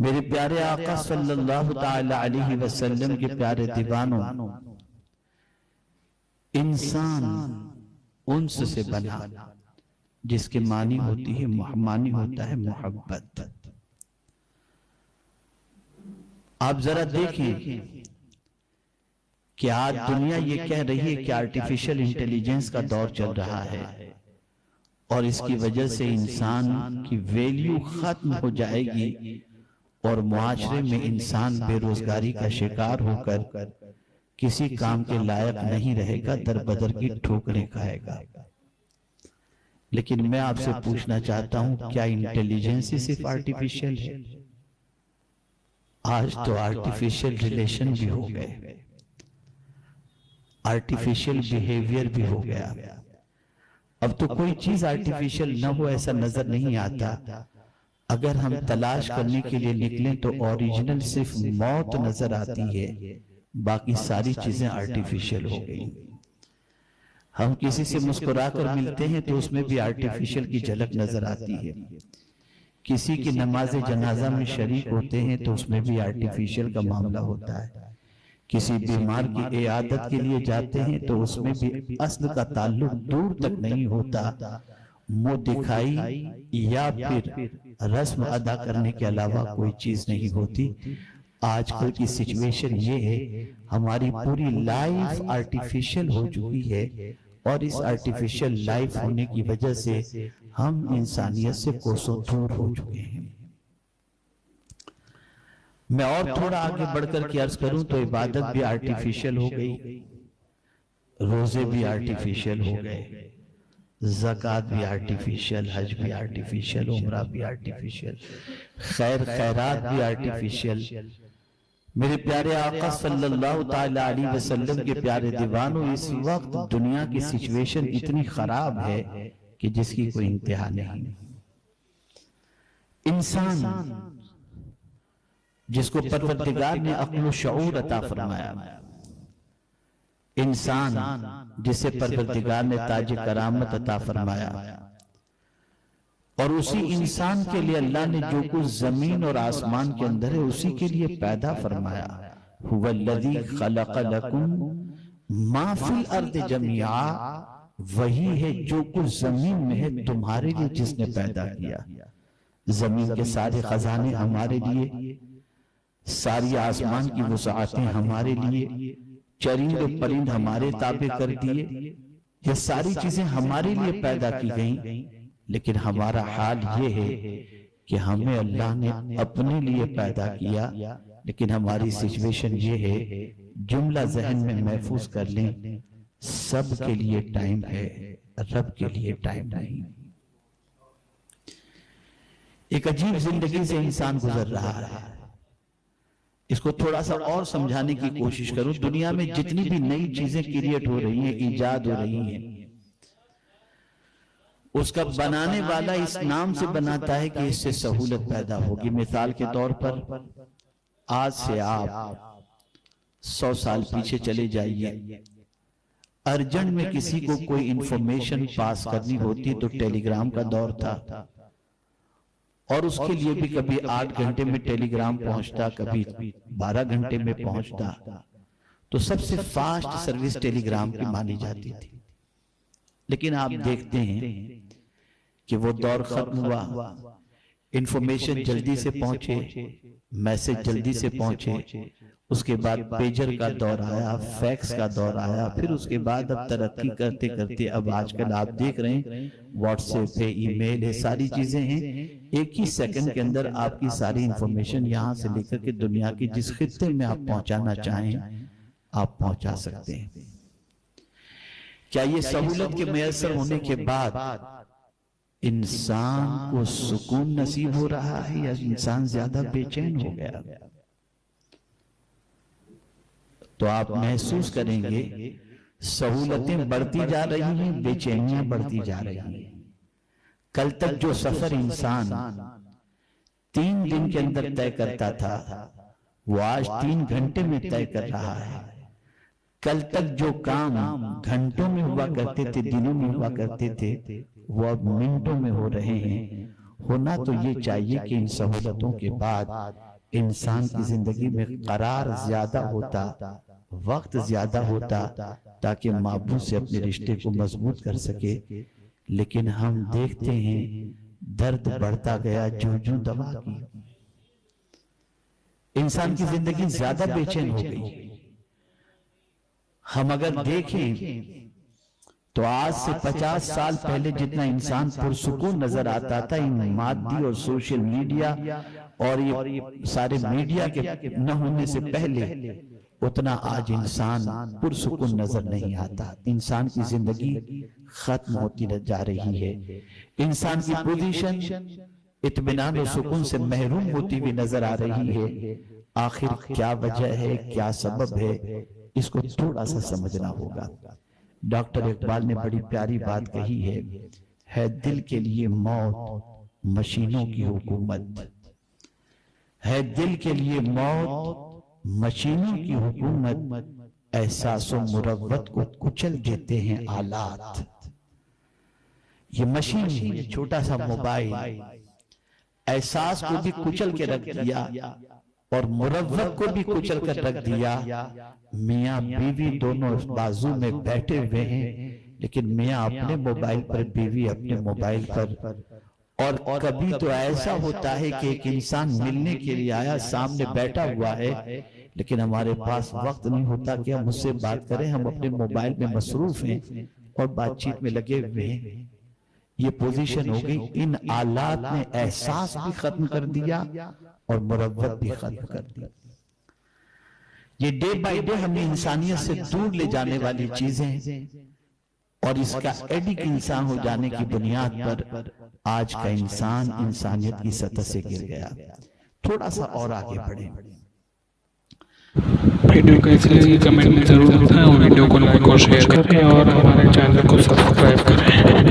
میرے پیارے آقا صلی اللہ تعالی علیہ وسلم کے پیارے دیوانوں، انسان انس سے بنا جس کے معنی ہوتی ہے معنی ہوتا ہے محبت۔ آپ ذرا دیکھیں کہ آج دنیا یہ کہہ رہی ہے کہ آرٹیفیشل انٹیلیجنس کا دور چل رہا ہے اور اس کی وجہ سے انسان کی ویلیو ختم ہو جائے گی اور معاشرے میں انسان بے روزگاری کا شکار ہو کر کسی کام کے لائق نہیں رہے گا، در بدر کی ٹھوکریں کھائے گا۔ لیکن میں آپ سے پوچھنا چاہتا ہوں، کیا انٹیلیجنس صرف آرٹیفیشل ہے؟ آج تو آرٹیفیشل ریلیشن بھی ہو گئے، آرٹیفیشل بیہیویئر بھی ہو گیا۔ اب تو کوئی چیز آرٹیفیشل نہ ہو ایسا نظر نہیں آتا۔ اگر ہم تلاش کرنے کے لیے نکلیں تو اوریجنل صرف موت نظر آتی ہے، باقی ساری چیزیں آرٹیفیشل ہو گئی۔ ہم کسی سے مسکرا کر ملتے ہیں تو اس میں بھی آرٹیفیشل کی جھلک نظر آتی ہے۔ کسی کی نماز جنازہ میں شریک ہوتے ہیں تو اس میں بھی آرٹیفیشل کا معاملہ ہوتا ہے۔ کسی بیمار کی عیادت کے لیے جاتے ہیں تو اس میں بھی اصل کا تعلق دور تک نہیں ہوتا، منہ دکھائی یا پھر رسم ادا کرنے کے علاوہ کوئی چیز نہیں ہوتی۔ آج کل کی سچویشن یہ ہے، ہماری پوری لائف آرٹیفیشل ہو چکی ہے اور اس آرٹیفیشل لائف ہونے کی وجہ سے ہم انسانیت سے کوسوں دور ہو چکے ہیں۔ میں اور تھوڑا آگے بڑھ کر کی عرض کروں تو عبادت بھی آرٹیفیشل ہو گئی، روزے بھی آرٹیفیشل ہو گئے، زکوٰۃ بھی آرٹیفیشل، حج بھی آرٹیفیشل، عمرہ بھی آرٹیفیشل، خیرات بھی آرٹیفیشل۔ میرے پیارے آقا صلی اللہ تعالی علیہ وسلم کے پیارے دیوانوں، اس وقت دنیا کی سچویشن اتنی خراب ہے کہ جس کی کوئی انتہا نہیں۔ انسان جس کو پروردگار نے عقل و شعور عطا فرمایا، انسان جسے پروردگار نے تاج کرامت عطا فرمایا، اور اسی انسان کے لیے اللہ نے جو کچھ زمین اور آسمان کے اندر ہے اسی کے لیے پیدا فرمایا۔ هو الذی خلق لکم ما فی الارض جميعا، وہی ہے جو کچھ زمین میں ہے تمہارے لیے جس نے پیدا کیا۔ زمین کے سارے خزانے ہمارے لیے، ساری آسمان کی وسعتیں ہمارے لیے، چرند و پرند ہمارے تابع کر دیے، یہ ساری چیزیں ہمارے لیے پیدا کی گئیں۔ لیکن ہمارا حال یہ ہے کہ ہمیں اللہ نے اپنے لیے پیدا کیا، لیکن ہماری سچویشن یہ ہے، جملہ ذہن میں محفوظ کر لیں، سب کے لیے ٹائم ہے، رب کے لیے ٹائم نہیں۔ ایک عجیب زندگی سے انسان گزر رہا ہے۔ اس کو تھوڑا سا اور سمجھانے کی کوشش کروں، دنیا میں جتنی بھی نئی چیزیں کریٹ ہو رہی ہیں، ایجاد ہو رہی ہیں، اس کا بنانے والا اس نام سے بناتا ہے کہ اس سے سہولت پیدا ہوگی۔ مثال کے طور پر آج سے آپ 100 سال پیچھے چلے جائیے، ارجنٹ میں کسی کو کوئی انفارمیشن پاس کرنی ہوتی تو ٹیلی گرام کا دور تھا، اور اس کے لیے بھی کبھی 8 گھنٹے میں ٹیلی گرام پہنچتا، کبھی 12 گھنٹے میں پہنچتا۔ تو سب سے فاسٹ سروس ٹیلی گرام کی مانی جاتی تھی۔ لیکن آپ دیکھتے ہیں کہ وہ دور ختم ہوا، انفارمیشن جلدی سے پہنچے، میسج جلدی سے پہنچے، اس کے بعد پیجر کا دور آیا، فیکس کا دور آیا، پھر اس کے بعد اب ترقی کرتے کرتے اب آج کل آپ دیکھ رہے ہیں واٹس ایپ ہے، ای میل ہے، ساری چیزیں ہیں، ایک ہی سیکنڈ کے اندر آپ کی ساری انفارمیشن یہاں سے لے کر کے دنیا کی جس خطے میں آپ پہنچانا چاہیں آپ پہنچا سکتے ہیں۔ کیا یہ سہولت کے میسر ہونے کے بعد انسان کو سکون نصیب ہو رہا ہے یا انسان زیادہ بے چین ہو گیا؟ تو آپ محسوس کریں گے سہولتیں بڑھتی جا رہی ہیں، بے چینیاں بڑھتی جا رہی ہیں۔ کل تک جو سفر انسان 3 دن کے اندر طے کرتا تھا وہ آج 3 گھنٹے میں طے کر رہا ہے۔ کل تک جو کام گھنٹوں میں ہوا کرتے تھے، دنوں میں ہوا کرتے تھے، وہ اب منٹوں میں ہو رہے ہیں۔ ہونا تو یہ چاہیے کہ ان سہولتوں کے بعد انسان کی زندگی میں قرار زیادہ ہوتا، وقت زیادہ ہوتا تاکہ معبود سے اپنے رشتے کو مضبوط کر سکے، لیکن ہم دیکھتے ہیں درد بڑھتا گیا جو دوا کی، انسان کی زندگی زیادہ بے چین ہو گئی۔ ہم اگر دیکھیں تو آج سے 50 سال پہلے جتنا انسان پرسکون نظر آتا تھا، ان مادی اور سوشل میڈیا اور یہ سارے میڈیا کے نہ ہونے سے پہلے، اتنا آج انسان پرسکون نظر نہیں آتا۔ انسان کی زندگی ختم ہوتی جا رہی ہے، انسان کی پوزیشن اطمینان و سکون سے محروم ہوتی ہوئی نظر آ رہی ہے۔ آخر کیا وجہ ہے، کیا سبب ہے، اس کو تھوڑا سا سمجھنا ہوگا۔ ڈاکٹر اقبال نے بڑی پیاری بات کہی ہے دل کے لیے موت مشینوں کی حکومت، ہے دل کے لیے موت مشینوں کی حکومت، احساس و مروت کو کچل دیتے ہیں آلات۔ یہ مشین، یہ چھوٹا سا موبائل احساس کو بھی کچل کے رکھ دیا اور مروت کو بھی کچل کر رکھ دیا۔ میاں بیوی دونوں بازو میں بیٹھے ہوئے ہیں، لیکن میاں اپنے موبائل پر، بیوی اپنے موبائل پر۔ اور کبھی تو ایسا ہوتا ہے کہ ایک انسان ملنے کے لیے آیا، سامنے بیٹھا ہوا ہے، لیکن ہمارے پاس وقت نہیں ہوتا کہ ہم اس سے بات کریں، ہم اپنے موبائل میں مصروف ہیں اور بات چیت میں لگے ہوئے ہیں۔ یہ پوزیشن ہو گئی۔ ان آلات نے احساس بھی ختم کر دیا اور مروت بھی ختم کر دی۔ یہ ڈے بائی ڈے ہمیں انسانیت سے دور لے جانے والی چیزیں، اور اس کا ایڈک انسان ہو جانے کی بنیاد پر آج کا انسان انسانیت کی سطح سے گر گیا۔ تھوڑا سا اور آگے بڑھیں۔ ویڈیو کو اس لیے کمنٹ میں ضرور بتائیں، اور ویڈیو کو لائک اور شیئر کریں، اور ہمارے چینل کو سبسکرائب کریں۔